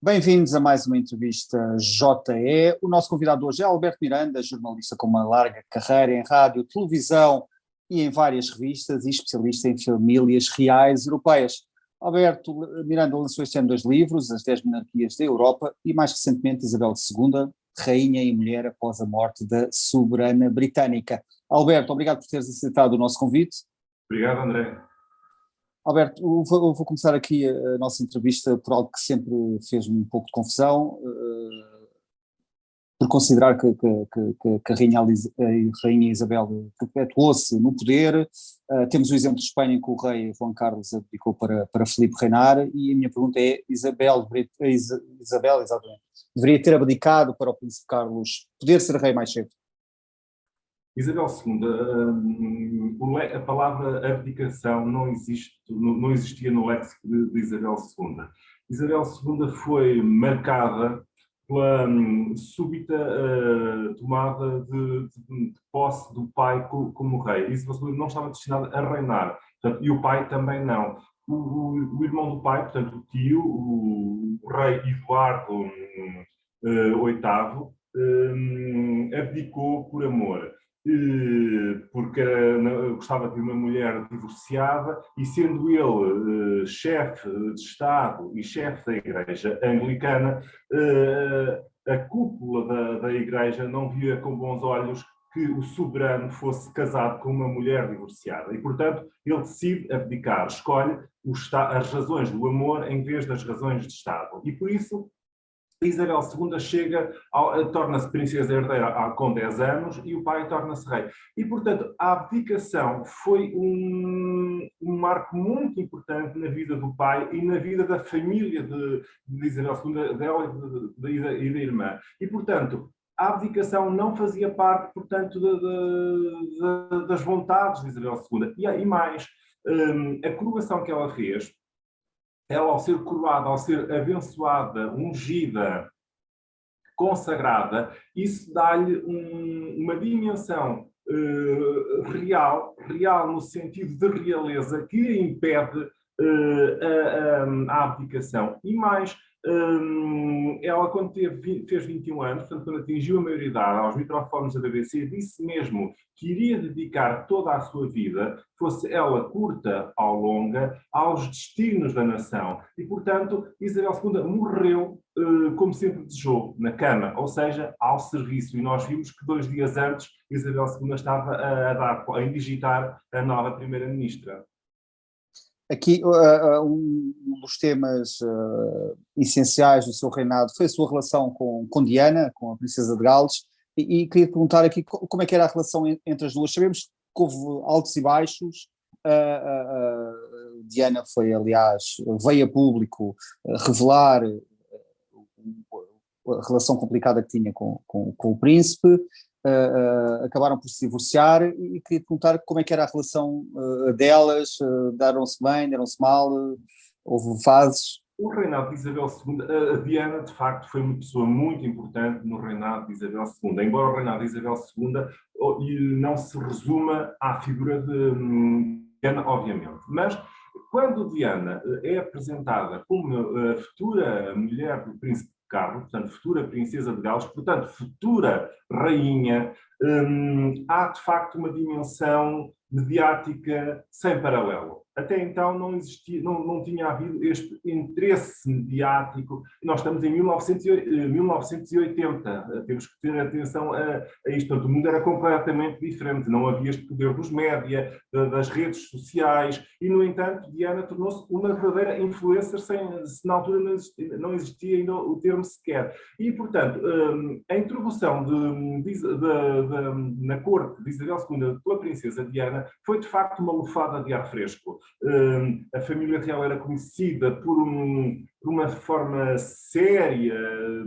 Bem-vindos a mais uma entrevista JE. O nosso convidado hoje é Alberto Miranda, jornalista com uma larga carreira em rádio, televisão e em várias revistas e especialista em famílias reais europeias. Alberto Miranda lançou este ano 2 livros, As 10 Monarquias da Europa e mais recentemente Isabel II, Rainha e Mulher após a morte da soberana britânica. Alberto, obrigado por teres aceitado o nosso convite. Obrigado, André. Alberto, eu vou começar aqui a nossa entrevista por algo que sempre fez-me um pouco de confusão, por considerar que a Rainha Isabel perpetuou-se no poder. Temos o exemplo de Espanha em que o rei Juan Carlos abdicou para Filipe reinar, e a minha pergunta é, Isabel, exatamente, deveria ter abdicado para o príncipe Carlos poder ser rei mais cedo? Isabel II, a palavra abdicação não existia no léxico de Isabel II. Isabel II foi marcada pela súbita tomada de posse do pai como rei. Isabel II não estava destinada a reinar, portanto, e o pai também não. O irmão do pai, portanto, o tio, o rei Eduardo VIII, abdicou por amor. Porque gostava de uma mulher divorciada e, sendo ele chefe de Estado e chefe da Igreja Anglicana, a cúpula da Igreja não via com bons olhos que o soberano fosse casado com uma mulher divorciada e, portanto, ele decide abdicar, escolhe as razões do amor em vez das razões de Estado. E, por isso, Isabel II torna-se princesa herdeira com 10 anos e o pai torna-se rei. E, portanto, a abdicação foi um marco muito importante na vida do pai e na vida da família de Isabel II, dela e da irmã. E, portanto, a abdicação não fazia parte, portanto, das vontades de Isabel II. E mais, a coroação que ela fez, ela, ao ser coroada, ao ser abençoada, ungida, consagrada, isso dá-lhe uma dimensão real no sentido de realeza, que impede a abdicação. E mais, ela, quando fez 21 anos, portanto, quando atingiu a maioridade, aos microfones da BBC, disse mesmo que iria dedicar toda a sua vida, fosse ela curta ou longa, aos destinos da nação. E, portanto, Isabel II morreu, como sempre desejou, na cama, ou seja, ao serviço. E nós vimos que 2 dias antes, Isabel II estava a digitar a nova primeira-ministra. Aqui, um dos temas essenciais do seu reinado foi a sua relação com Diana, com a princesa de Gales, e queria perguntar aqui como é que era a relação entre as duas. Sabemos que houve altos e baixos. Diana foi, aliás, veio a público revelar a relação complicada que tinha com o príncipe. Acabaram por se divorciar e queria perguntar como é que era a relação delas, deram-se bem, deram-se mal, houve fases? O reinado de Isabel II, a Diana, de facto, foi uma pessoa muito importante no reinado de Isabel II, embora o reinado de Isabel II não se resuma à figura de Diana, obviamente. Mas, quando Diana é apresentada como a futura mulher do príncipe Carlos, portanto, futura princesa de Gales, portanto, futura rainha, há, de facto, uma dimensão mediática sem paralelo. Até então não existia, não tinha havido este interesse mediático. Nós estamos em 1980, temos que ter atenção a isto. Portanto, o mundo era completamente diferente, não havia este poder dos média, das redes sociais, e, no entanto, Diana tornou-se uma verdadeira influencer, se na altura não existia ainda o termo sequer. E, portanto, a introdução na corte de Isabel II pela princesa Diana foi, de facto, uma lufada de ar fresco. A família real era conhecida por uma forma séria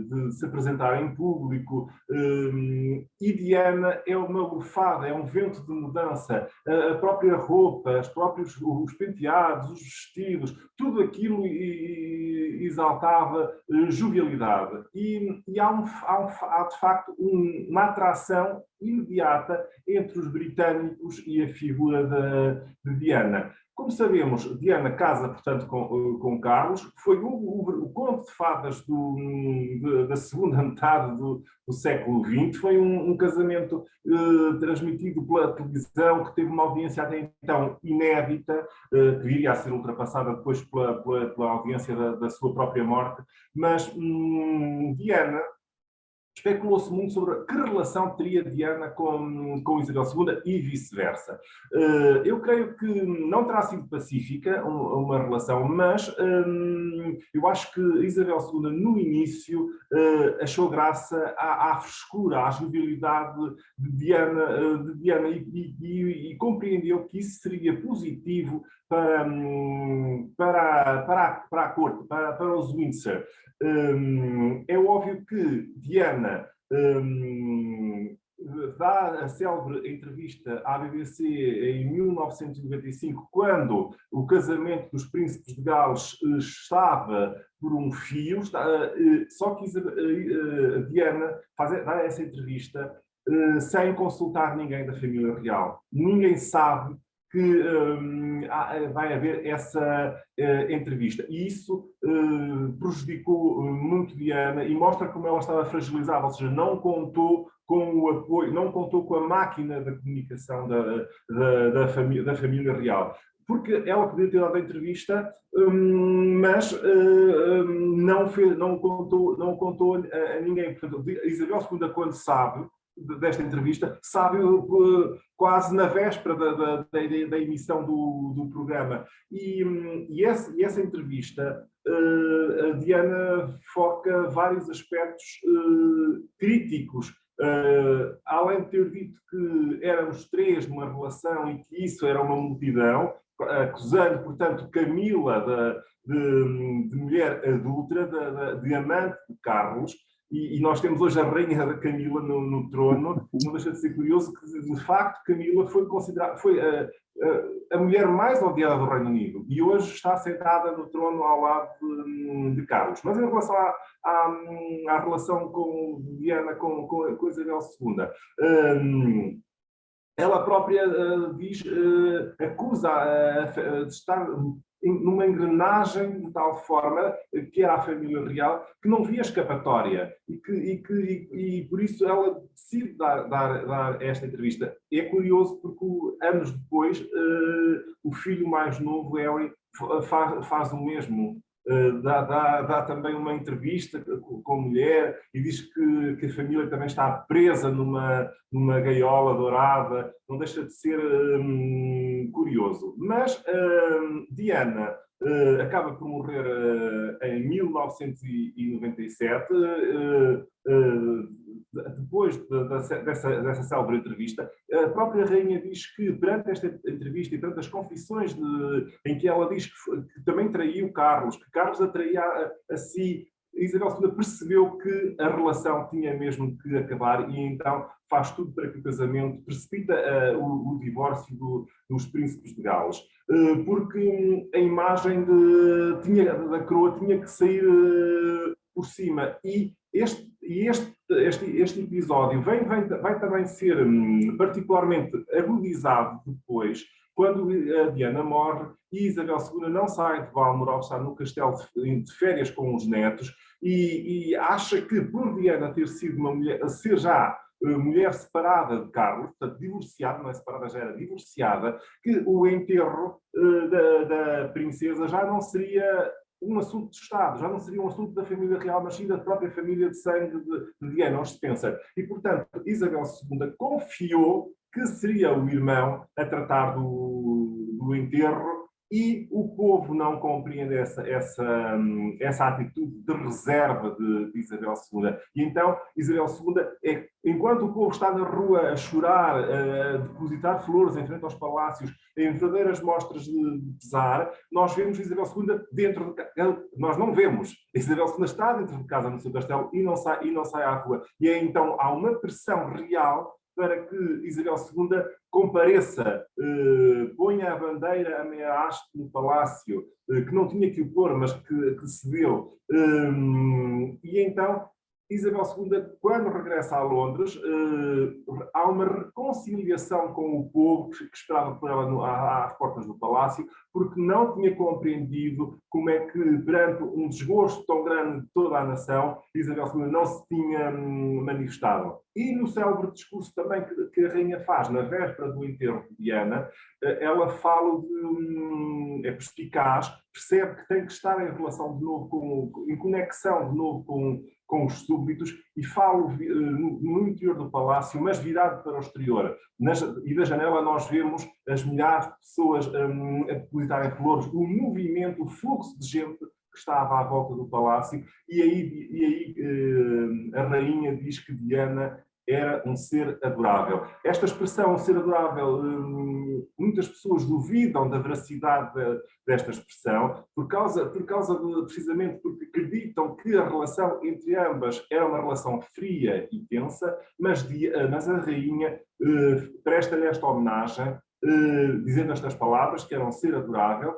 de se apresentar em público, e Diana é uma lufada, é um vento de mudança. A própria roupa, os penteados, os vestidos, tudo aquilo exaltava jovialidade. E há de facto uma atração imediata entre os britânicos e a figura de Diana. Como sabemos, Diana casa, portanto, com Carlos. Foi o conto de fadas da segunda metade do século XX. Foi um casamento transmitido pela televisão, que teve uma audiência até então inédita, que viria a ser ultrapassada depois pela audiência da sua própria morte. Mas Diana... Especulou-se muito sobre que relação teria Diana com Isabel II e vice-versa. Eu creio que não terá sido pacífica uma relação, mas eu acho que Isabel II, no início, achou graça à frescura, à jovialidade de Diana e compreendeu que isso seria positivo para a corte, para os Windsor. É óbvio que Diana dá a célebre entrevista à BBC em 1995, quando o casamento dos príncipes de Gales estava por um fio, só que Diana dá essa entrevista sem consultar ninguém da família real. Ninguém sabe que vai haver essa entrevista. E isso prejudicou muito Diana e mostra como ela estava fragilizada, ou seja, não contou com o apoio, não contou com a máquina da comunicação da família real. Porque ela podia ter dado a entrevista, mas não contou a ninguém. Portanto, Isabel II, quando sabe desta entrevista, sabe quase na véspera da emissão do programa. E essa entrevista, a Diana foca vários aspectos críticos. Além de ter dito que éramos três numa relação e que isso era uma multidão, acusando, portanto, Camila de mulher adúltera, de amante de Carlos. E nós temos hoje a rainha da Camila no trono. Não deixa de ser curioso que, de facto, Camila foi considerada a mulher mais odiada do Reino Unido e hoje está sentada no trono ao lado de Carlos. Mas em relação à relação com Diana, com Isabel II, ela própria acusa de estar numa engrenagem de tal forma, que era a família real, que não via escapatória e por isso ela decide dar esta entrevista. É curioso porque anos depois o filho mais novo, Harry, faz o mesmo. Dá também uma entrevista com a mulher e diz que a família também está presa numa gaiola dourada. Não deixa de ser curioso. Mas Diana acaba por morrer em 1997, depois dessa célebre entrevista. A própria rainha diz que, perante esta entrevista e perante as confissões em que ela diz que também traiu Carlos, que Carlos a traía a si, Isabel II percebeu que a relação tinha mesmo que acabar e então faz tudo para que o casamento precipita o divórcio dos príncipes de Gales. Porque a imagem da coroa tinha que sair por cima. E este episódio vai também ser particularmente agudizado depois, quando a Diana morre e Isabel II não sai de Balmoral, está no castelo de férias com os netos e acha que, por Diana ter sido uma mulher, ser já mulher separada de Carlos, portanto divorciada, não é separada, já era divorciada, que o enterro da princesa já não seria um assunto de Estado, já não seria um assunto da família real, mas sim da própria família de sangue de Diana, os Spencer. E, portanto, Isabel II confiou que seria o irmão a tratar do enterro e o povo não compreende essa atitude de reserva de Isabel II. E então, Isabel II, enquanto o povo está na rua a chorar, a depositar flores em frente aos palácios, em verdadeiras mostras de pesar, nós vemos Isabel II dentro de casa. Nós não vemos. Isabel II está dentro de casa no seu castelo e não sai à rua. E então há uma pressão real para que Isabel II compareça, ponha a bandeira a meia haste no palácio, que não tinha que o pôr, mas que cedeu. E então Isabel II, quando regressa a Londres, há uma reconciliação com o povo que esperava por ela às portas do palácio, porque não tinha compreendido como é que, perante um desgosto tão grande de toda a nação, Isabel II não se tinha manifestado. E no célebre discurso também que a rainha faz na véspera do enterro de Diana, ela fala é perspicaz, percebe que tem que estar em relação de novo, em conexão de novo com os súbditos, e falo no interior do palácio, mas virado para o exterior. E da janela nós vemos as milhares de pessoas a depositarem flores, o movimento, o fluxo de gente que estava à volta do palácio, e aí a rainha diz que Diana era um ser adorável. Esta expressão, um ser adorável, muitas pessoas duvidam da veracidade desta expressão, precisamente porque acreditam que a relação entre ambas era uma relação fria e tensa, mas a rainha presta-lhe esta homenagem, dizendo estas palavras, que era um ser adorável,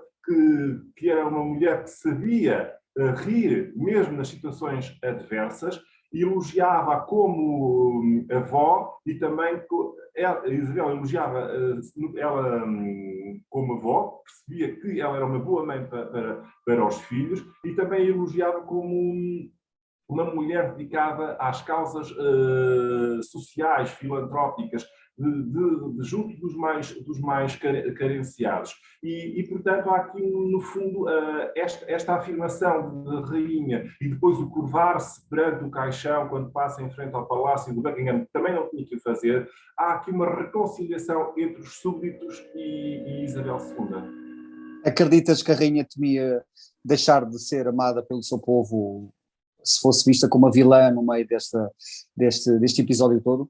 que era uma mulher que sabia rir mesmo nas situações adversas, e elogiava como avó, e também Isabel elogiava ela como avó, percebia que ela era uma boa mãe para os filhos, e também elogiava como uma mulher dedicada às causas sociais, filantrópicas, junto dos mais carenciados. Portanto, há aqui, no fundo, esta afirmação de rainha, e depois o curvar-se perante o caixão quando passa em frente ao palácio de Buckingham, que também não tinha que o fazer. Há aqui uma reconciliação entre os súbditos e Isabel II. Acreditas que a rainha temia deixar de ser amada pelo seu povo se fosse vista como uma vilã no meio deste episódio todo?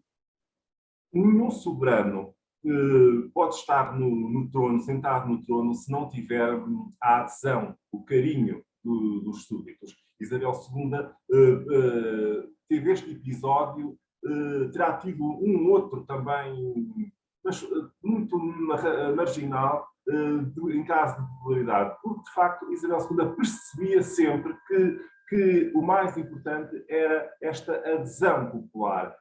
Nenhum soberano pode estar no trono, sentado no trono, se não tiver a adesão, o carinho dos súbditos. Isabel II teve este episódio, terá tido um outro também, mas muito marginal, em caso de popularidade, porque de facto Isabel II percebia sempre que o mais importante era esta adesão popular,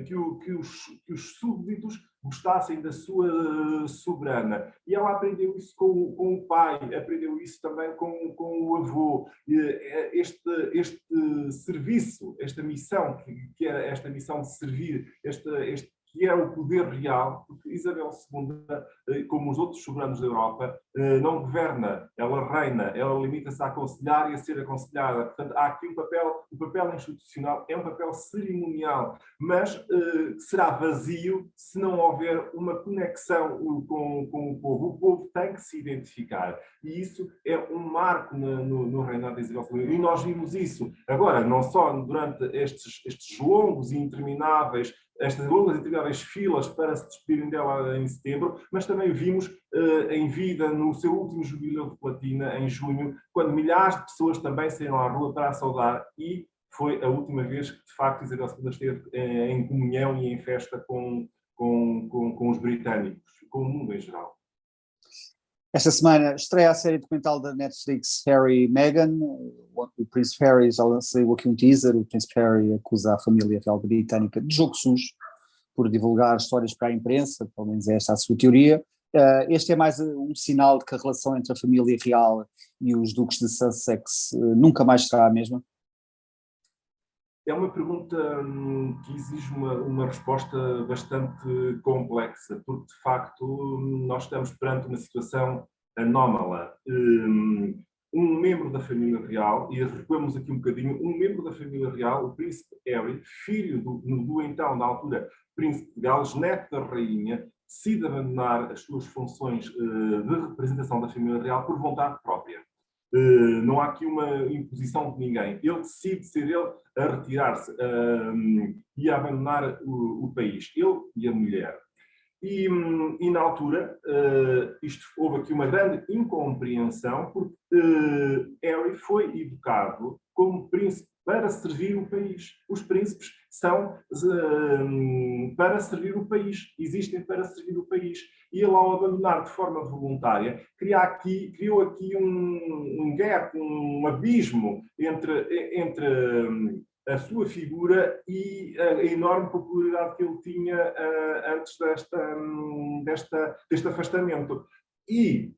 que os súbditos gostassem da sua soberana. E ela aprendeu isso com o pai, aprendeu isso também com o avô. Este serviço, esta missão, que era esta missão de servir, que era o poder real, porque Isabel II, como os outros soberanos da Europa, não governa, ela reina, ela limita-se a aconselhar e a ser aconselhada. Portanto, há aqui o papel institucional é um papel cerimonial, mas será vazio se não houver uma conexão com o povo. O povo tem que se identificar, e isso é um marco no reinado de Isabel II. E nós vimos isso agora, não só durante estes longos e intermináveis filas para se despedirem dela em setembro, mas também vimos em vida no seu último jubileu de platina, em junho, quando milhares de pessoas também saíram à rua para a saudar, e foi a última vez que, de facto, Isabel II esteve em comunhão e em festa com os britânicos, com o mundo em geral. Esta semana estreia a série documental da Netflix Harry e Meghan. O Príncipe Harry, já saiu aqui um teaser. O Príncipe Harry acusa a família real britânica de jogo sujo por divulgar histórias para a imprensa, pelo menos é esta a sua teoria. Este é mais um sinal de que a relação entre a família real e os duques de Sussex nunca mais será a mesma? É uma pergunta que exige uma resposta bastante complexa, porque de facto nós estamos perante uma situação anómala. Um membro da família real, e recuamos aqui um bocadinho, um membro da família real, o príncipe Harry, filho do então, na altura, príncipe de Gales, neto da rainha, decide abandonar as suas funções de representação da família real por vontade própria. Não há aqui uma imposição de ninguém. Ele decide ser ele a retirar-se e a abandonar o país, ele e a mulher. E na altura, houve aqui uma grande incompreensão, porque Harry foi educado como príncipe para servir o país. Os príncipes são para servir o país, existem para servir o país. E ele, ao abandonar de forma voluntária, criou aqui um gap, um abismo entre a sua figura e a enorme popularidade que ele tinha antes deste afastamento. E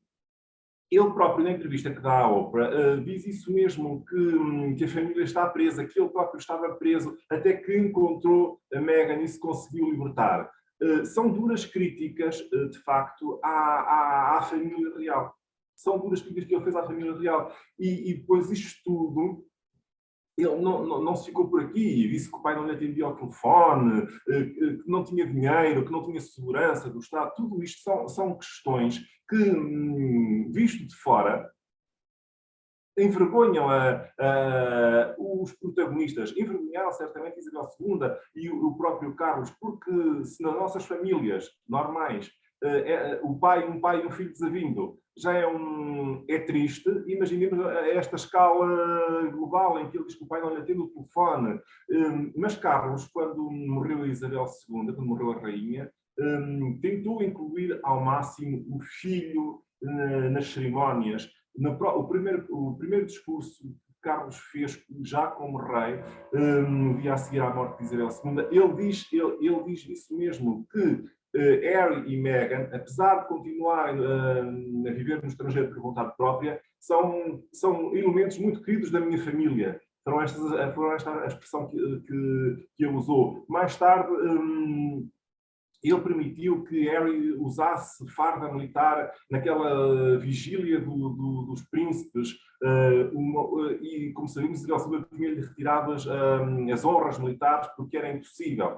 ele próprio, na entrevista que dá à Oprah, diz isso mesmo, que a família está presa, que ele próprio estava preso, até que encontrou a Meghan e se conseguiu libertar. São duras críticas, de facto, à família real. São duras críticas que ele fez à família real. E depois isto tudo, ele não se ficou por aqui, disse que o pai não lhe atendia ao telefone, que não tinha dinheiro, que não tinha segurança do Estado. Tudo isto são questões que, visto de fora, envergonham os protagonistas. Envergonharam certamente Isabel II e o próprio Carlos, porque se nas nossas famílias normais um pai e um filho desavindo já é triste, imaginemos a esta escala global em que ele diz que o pai não lhe atende o telefone. Mas Carlos, quando morreu a Isabel II, quando morreu a rainha, tentou incluir ao máximo o filho nas cerimónias. O primeiro discurso que Carlos fez já como rei, no dia a seguir à morte de Isabel II, ele diz isso mesmo, que Harry e Meghan, apesar de continuarem a viver no estrangeiro por vontade própria, são elementos muito queridos da minha família. Foram esta a expressão que ele usou. Mais tarde, ele permitiu que Harry usasse farda militar naquela vigília dos príncipes, e, como sabemos, Isabel II tinha-lhe retirado as honras militares porque era impossível,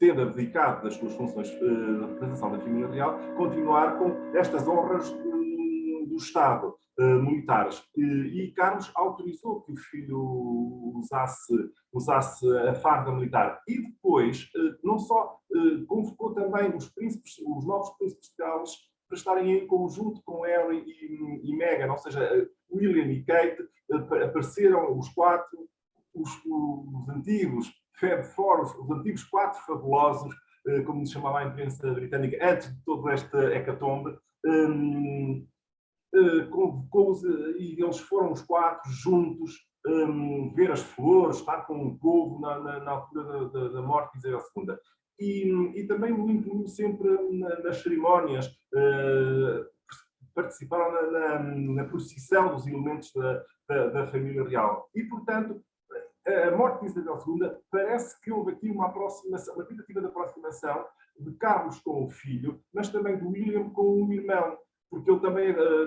tendo abdicado das suas funções de representação da família real, continuar com estas honras do Estado, militares. E Carlos autorizou que o filho usasse a farda militar. E depois, não só convocou também os novos príncipes de Gales para estarem em conjunto com Harry e Meghan, ou seja, William e Kate, apareceram os quatro, os antigos Fab Four, os antigos quatro fabulosos, como se chamava a imprensa britânica, antes de toda esta hecatombe. Convocou-os e eles foram os quatro juntos ver as flores, estar com o povo na altura da morte de Isabel II. E também o incluiu sempre nas cerimónias, participaram na procissão dos elementos da família real. E, portanto, a morte de Isabel II parece que houve aqui uma tentativa de aproximação de Carlos com o filho, mas também de William com o irmão, porque ele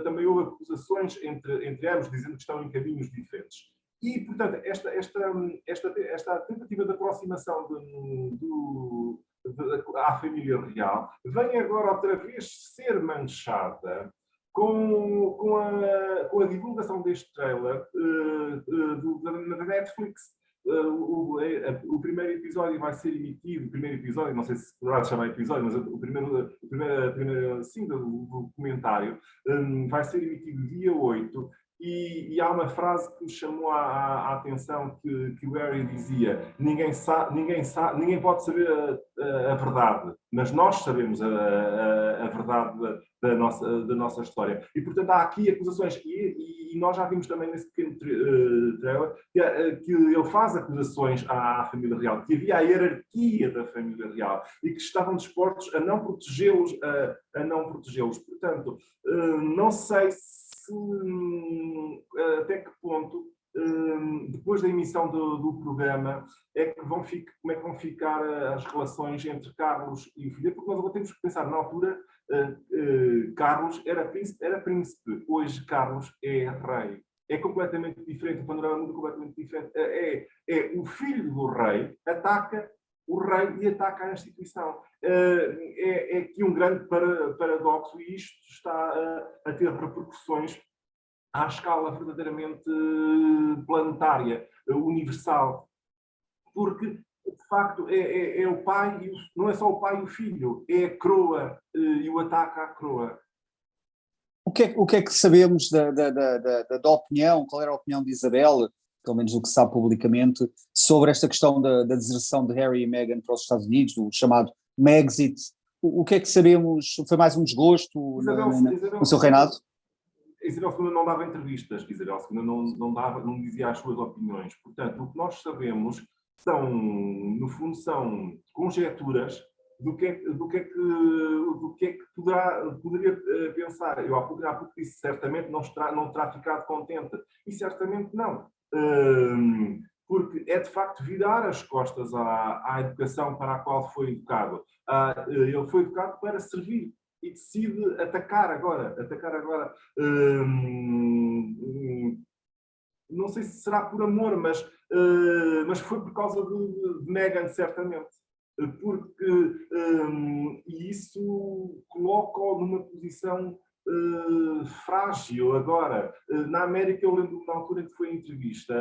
também houve acusações entre ambos, dizendo que estão em caminhos diferentes. E, portanto, esta tentativa de aproximação à família real vem agora outra vez ser manchada com a divulgação deste trailer da Netflix. O primeiro episódio vai ser emitido, não sei se poderá chamar episódio, mas o primeiro sim, do documentário vai ser emitido dia 8, e há uma frase que me chamou a atenção, que o Harry dizia: ninguém pode saber a verdade, mas nós sabemos a verdade da nossa história. E, portanto, há aqui acusações, e nós já vimos também nesse pequeno trailer que ele faz acusações à família real, que havia a hierarquia da família real e que estavam dispostos a não protegê-los. Portanto, não sei até que ponto, depois da emissão do programa, como é que vão ficar as relações entre Carlos e o filho, porque nós temos que pensar, na altura, Carlos era príncipe, hoje Carlos é rei. É completamente diferente, o panorama muda completamente diferente. É o filho do rei ataca o rei e ataca a instituição. É aqui um grande paradoxo, e isto está a ter repercussões à escala verdadeiramente planetária, universal. Porque, de facto, é o pai, não é só o pai e o filho, é a coroa e o ataque à coroa. O que é que sabemos da opinião, qual era a opinião de Isabel, pelo menos o que se sabe publicamente, sobre esta questão da deserção de Harry e Meghan para os Estados Unidos, o chamado Megxit? O que é que sabemos? Foi mais um desgosto no seu reinado? Isabel II não dava entrevistas, Isabel II não dizia as suas opiniões. Portanto, o que nós sabemos no fundo, são conjecturas do que é que poderia pensar. Eu há pouco disse, certamente não terá ficado contente. E certamente não. Porque é, de facto, virar as costas à educação para a qual foi educado. Ele foi educado para servir e decide atacar agora. Não sei se será por amor, mas foi por causa de Meghan, certamente. Porque e isso coloca-o numa posição frágil. Agora, na América, eu lembro na altura em que foi a entrevista,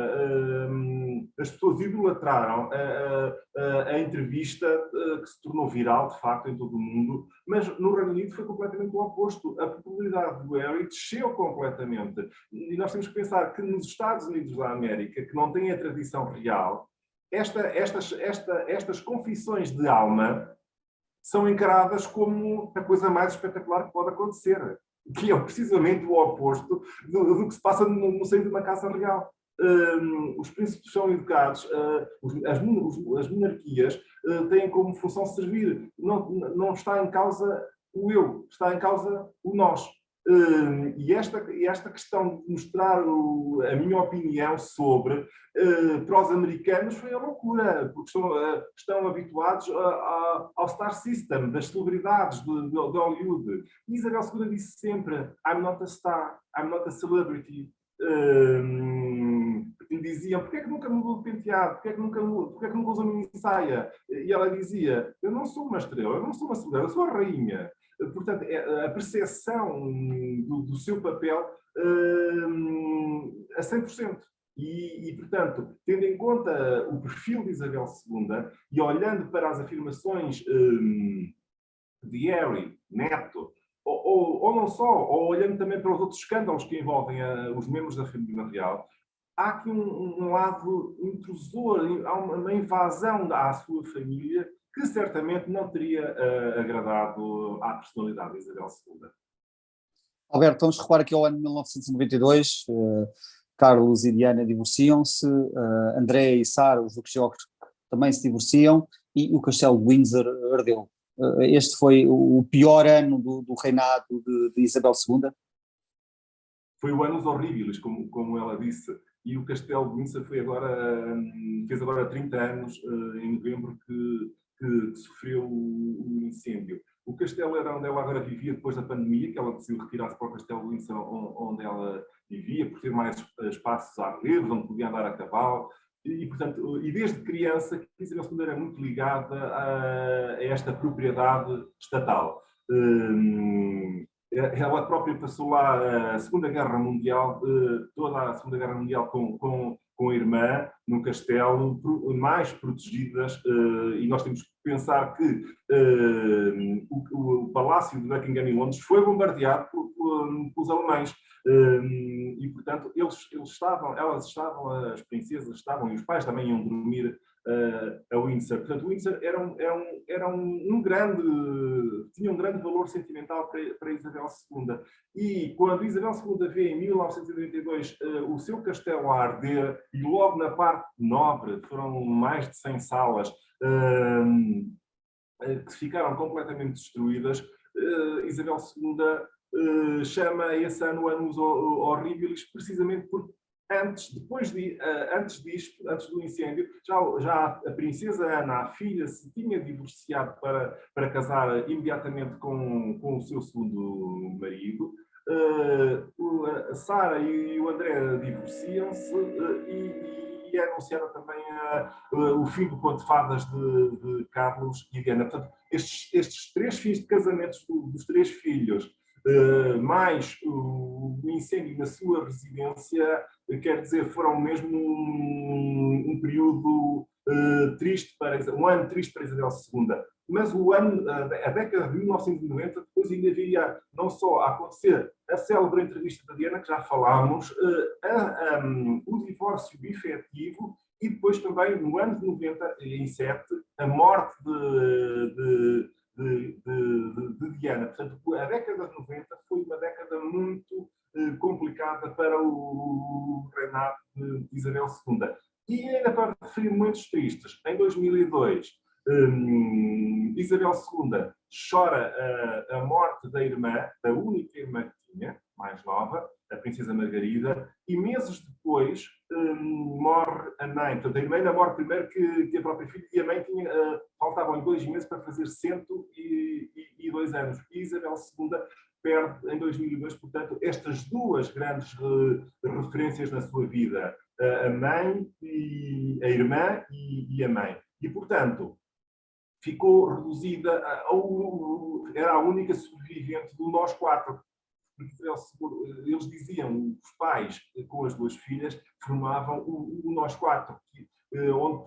as pessoas idolatraram a entrevista, que se tornou viral, de facto, em todo o mundo, mas no Reino Unido foi completamente o oposto. A popularidade do Harry desceu completamente. E nós temos que pensar que nos Estados Unidos da América, que não têm a tradição real, estas confissões de alma são encaradas como a coisa mais espetacular que pode acontecer, que é precisamente o oposto do que se passa no seio de uma casa real. Os príncipes são educados, as monarquias têm como função servir. Não está em causa o eu, está em causa o nós. E esta questão de mostrar a minha opinião sobre para os americanos foi a loucura, porque estão habituados ao Star System, das celebridades de Hollywood. E Isabel II disse sempre: I'm not a star, I'm not a celebrity. Porque lhe diziam: porquê é que nunca mudou de penteado? Porquê é que nunca usou mini saia? E ela dizia: eu não sou uma estrela, eu não sou uma celebridade, eu sou a rainha. Portanto, a percepção do seu papel a 100%. Portanto, tendo em conta o perfil de Isabel II e olhando para as afirmações de Harry, neto, ou não só, ou olhando também para os outros escândalos que envolvem os membros da família real, há aqui um lado intrusor, há uma invasão à sua família que certamente não teria agradado à personalidade de Isabel II. Alberto, vamos recuar aqui ao ano de 1992. Carlos e Diana divorciam-se, André e Sara, os duques Georges, também se divorciam, e o Castelo de Windsor ardeu. Este foi o pior ano do reinado de Isabel II? Foi o Anos Horríveis, como ela disse, e o Castelo de Windsor fez agora 30 anos, em novembro, que sofreu o incêndio. O castelo era onde ela agora vivia depois da pandemia, que ela decidiu retirar-se para o Castelo de Windsor, onde ela vivia, por ter mais espaços à rede, onde podia andar a cavalo. Portanto, desde criança, que Isabel II era muito ligada a esta propriedade estatal. Ela própria passou lá a Segunda Guerra Mundial, toda a Segunda Guerra Mundial com a irmã, num castelo, mais protegidas, e nós temos que pensar que o Palácio de Buckingham em Londres foi bombardeado pelos alemães. E, portanto, elas estavam, as princesas estavam, e os pais também iam dormir a Windsor. Portanto, Windsor tinha um grande valor sentimental para Isabel II. E quando Isabel II vê em 1992 o seu castelo a arder, e logo na parte nobre, foram mais de 100 salas que ficaram completamente destruídas, Isabel II chama esse ano Anos Horríveis, precisamente porque antes do incêndio, já a princesa Ana, a filha, se tinha divorciado para casar imediatamente com o seu segundo marido. A Sara e o André divorciam-se e anunciaram também o fim do conto de fadas de Carlos e Diana. Portanto, estes 3 fins de casamentos dos 3 filhos, mais o incêndio na sua residência, quer dizer, foram mesmo um período triste um ano triste para Isabel II. Mas a década de 1990, depois ainda viria não só a acontecer a célebre entrevista da Diana, que já falámos, o divórcio efetivo, e depois também, no ano de 97, a morte de Diana. Portanto, a década de 90 foi uma década muito complicada para o reinado de Isabel II. E ainda para referir momentos tristes, em 2002, Isabel II chora a morte da irmã, da única irmã que tinha, mais nova, a princesa Margarida, e meses depois morre a mãe. Portanto, a irmã ainda morre primeiro que a própria filha, e a mãe faltavam 2 meses para fazer 102 anos. E Isabel II perde em 2002, portanto, estas duas grandes referências na sua vida, a mãe, e a irmã e a mãe. E, portanto, ficou reduzida, era a única sobrevivente do nós quatro. Eles diziam, os pais com as duas filhas formavam o nós quatro, onde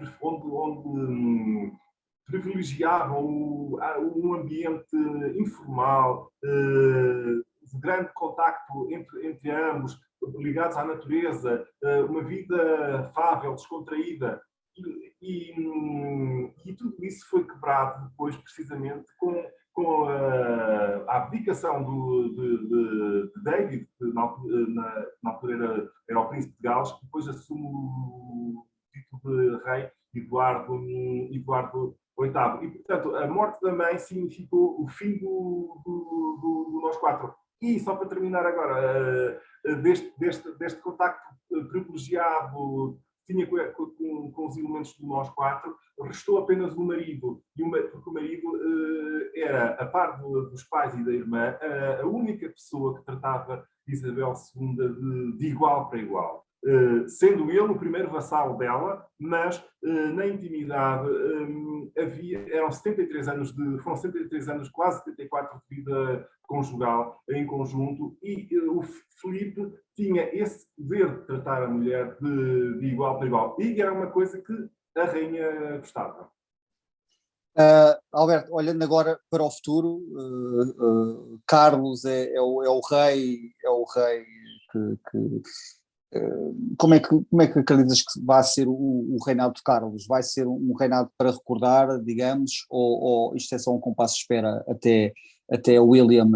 privilegiavam um ambiente informal, de grande contacto entre ambos, ligados à natureza, uma vida afável, descontraída. E tudo isso foi quebrado depois, precisamente, com a abdicação de David, que na altura era o príncipe de Gales, que depois assume o título de rei, Eduardo VIII. E, portanto, a morte da mãe significou o fim do nós quatro. E, só para terminar agora, deste contacto privilegiado tinha com os elementos do nós quatro, restou apenas o marido, porque o marido era, a par dos pais e da irmã, a única pessoa que tratava Isabel II de igual para igual. Sendo ele o primeiro vassalo dela, mas na intimidade foram 73 anos, quase 74 de vida conjugal em conjunto, e o Filipe tinha esse poder de tratar a mulher de igual para igual, e era uma coisa que a rainha gostava. Alberto, olhando agora para o futuro, Carlos é o rei que como é que acreditas que vai ser o reinado de Carlos? Vai ser um reinado para recordar, digamos, ou isto é só um compasso de espera até o William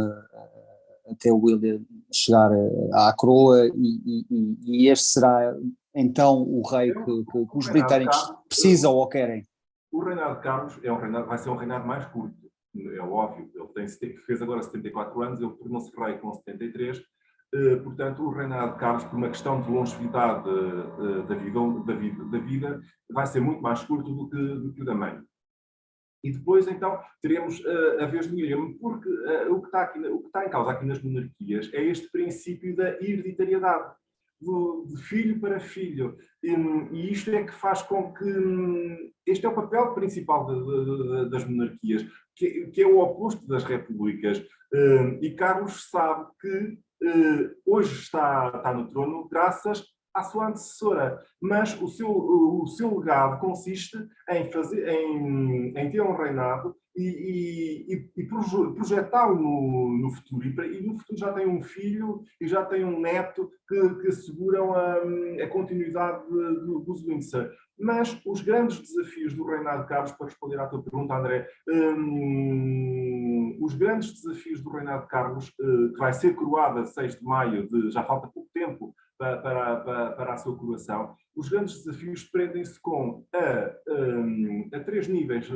chegar à coroa e este será então o rei que os britânicos precisam ou querem? O reinado de Carlos vai ser um reinado mais curto, é óbvio. Ele fez agora 74 anos, ele tornou-se rei com 73. Portanto, o reinado de Carlos, por uma questão de longevidade da vida, vai ser muito mais curto do que o da mãe. E depois, então, teremos a vez do William, porque o que está em causa aqui nas monarquias é este princípio da hereditariedade, de filho para filho. E isto é que faz com que... Este é o papel principal das monarquias, que é o oposto das repúblicas. E Carlos sabe que hoje está no trono graças à sua antecessora, mas o seu legado consiste em ter um reinado e projetá-lo no futuro. E no futuro já tem um filho e já tem um neto que asseguram a continuidade dos Windsor. Mas os grandes desafios do reinado de Carlos, para responder à tua pergunta, André, os grandes desafios do reinado de Carlos, que vai ser coroado a 6 de maio, já falta pouco tempo para a sua coroação, os grandes desafios prendem-se a 3 níveis,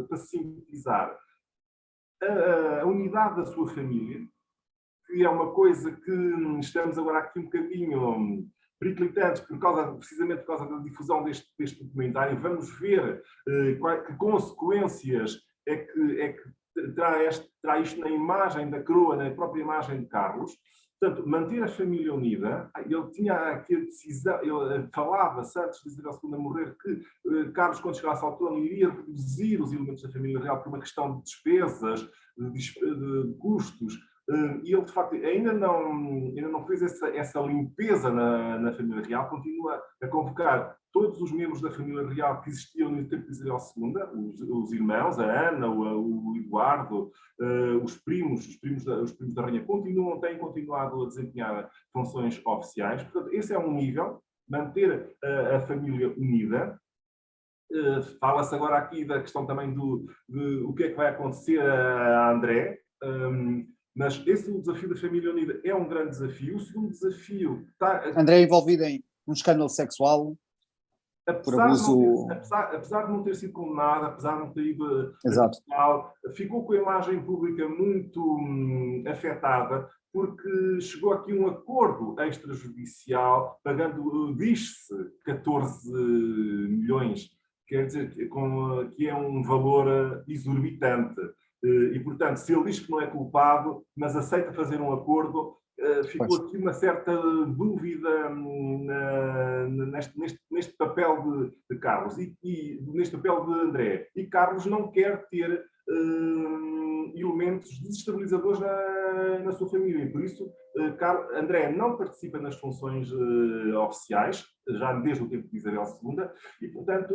para sintetizar: a unidade da sua família, que é uma coisa que estamos agora aqui um bocadinho periclitantes precisamente por causa da difusão deste documentário. Vamos ver que consequências é que terá isto na imagem da coroa, na própria imagem de Carlos. Portanto, manter a família unida. Ele tinha aqui a decisão, ele falava-se antes de Isabel II morrer que Carlos, quando chegasse ao trono, iria reduzir os elementos da família real por uma questão de despesas, de custos. E ele, de facto, ainda não fez essa limpeza na família real, continua a convocar todos os membros da família real que existiam no tempo de Isabel II, os irmãos, a Ana, o Eduardo, os primos da rainha, têm continuado a desempenhar funções oficiais. Portanto, esse é um nível, manter a família unida. Fala-se agora aqui da questão também o que é que vai acontecer a André. Mas esse desafio da família unida é um grande desafio. O segundo desafio... André é envolvido em um escândalo sexual. por abuso... apesar de não ter sido condenado, apesar de não ter ido a Exato. tribunal, ficou com a imagem pública muito afetada, porque chegou aqui um acordo extrajudicial, pagando, diz-se, 14 milhões, quer dizer, que é um valor exorbitante. E, portanto, se ele diz que não é culpado, mas aceita fazer um acordo, ficou aqui uma certa dúvida neste papel de Carlos e neste papel de André. E Carlos não quer ter elementos desestabilizadores na sua família. E por isso, André não participa nas funções oficiais, já desde o tempo de Isabel II, e, portanto,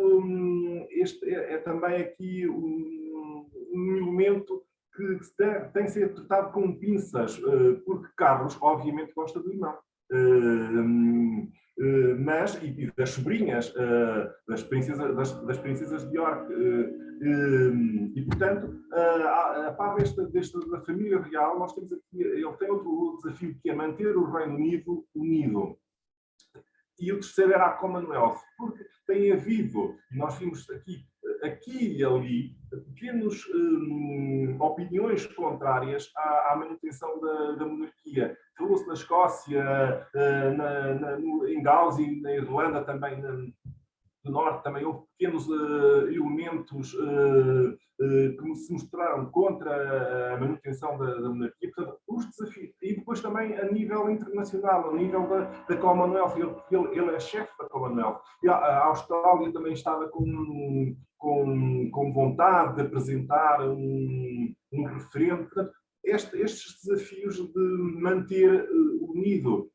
este é também aqui um elemento que tem de ser tratado com pinças, porque Carlos, obviamente, gosta do irmão. Mas, e das sobrinhas, das princesas de York. E, portanto, a par da família real, nós temos aqui, ele tem outro desafio, que é manter o Reino Unido unido. E o terceiro era a Commonwealth, porque tem havido, e nós vimos aqui e ali, pequenas opiniões contrárias à manutenção da monarquia. Falou-se na Escócia, em Gales e na Irlanda também, do Norte, também houve pequenos elementos que se mostraram contra a manutenção da monarquia. Portanto, os desafios. E depois também a nível internacional, a nível da Commonwealth. Ele é chefe da Commonwealth. E a Austrália também estava com vontade de apresentar um referente. Portanto, estes desafios de manter unido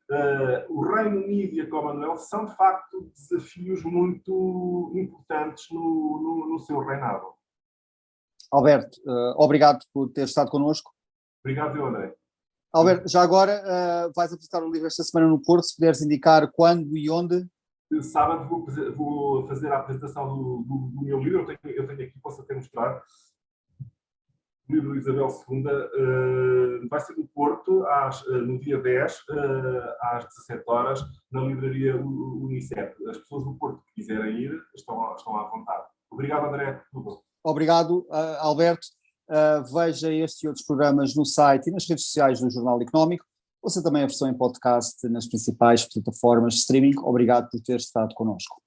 o Reino Unido e a Commonwealth são, de facto, desafios muito importantes no seu reinado. Alberto, obrigado por ter estado connosco. Obrigado, André. Alberto, já agora vais apresentar o livro esta semana no Porto, se puderes indicar quando e onde. Sábado vou fazer a apresentação do meu livro, eu tenho aqui, posso até mostrar. O livro de Isabel II vai ser no Porto, no dia 10, às 17 horas, na livraria Unicef. As pessoas do Porto que quiserem ir estão à vontade. Obrigado, André. Obrigado, Alberto. Veja este e outros programas no site e nas redes sociais do Jornal Económico. Ouça também a versão em podcast nas principais plataformas de streaming. Obrigado por ter estado connosco.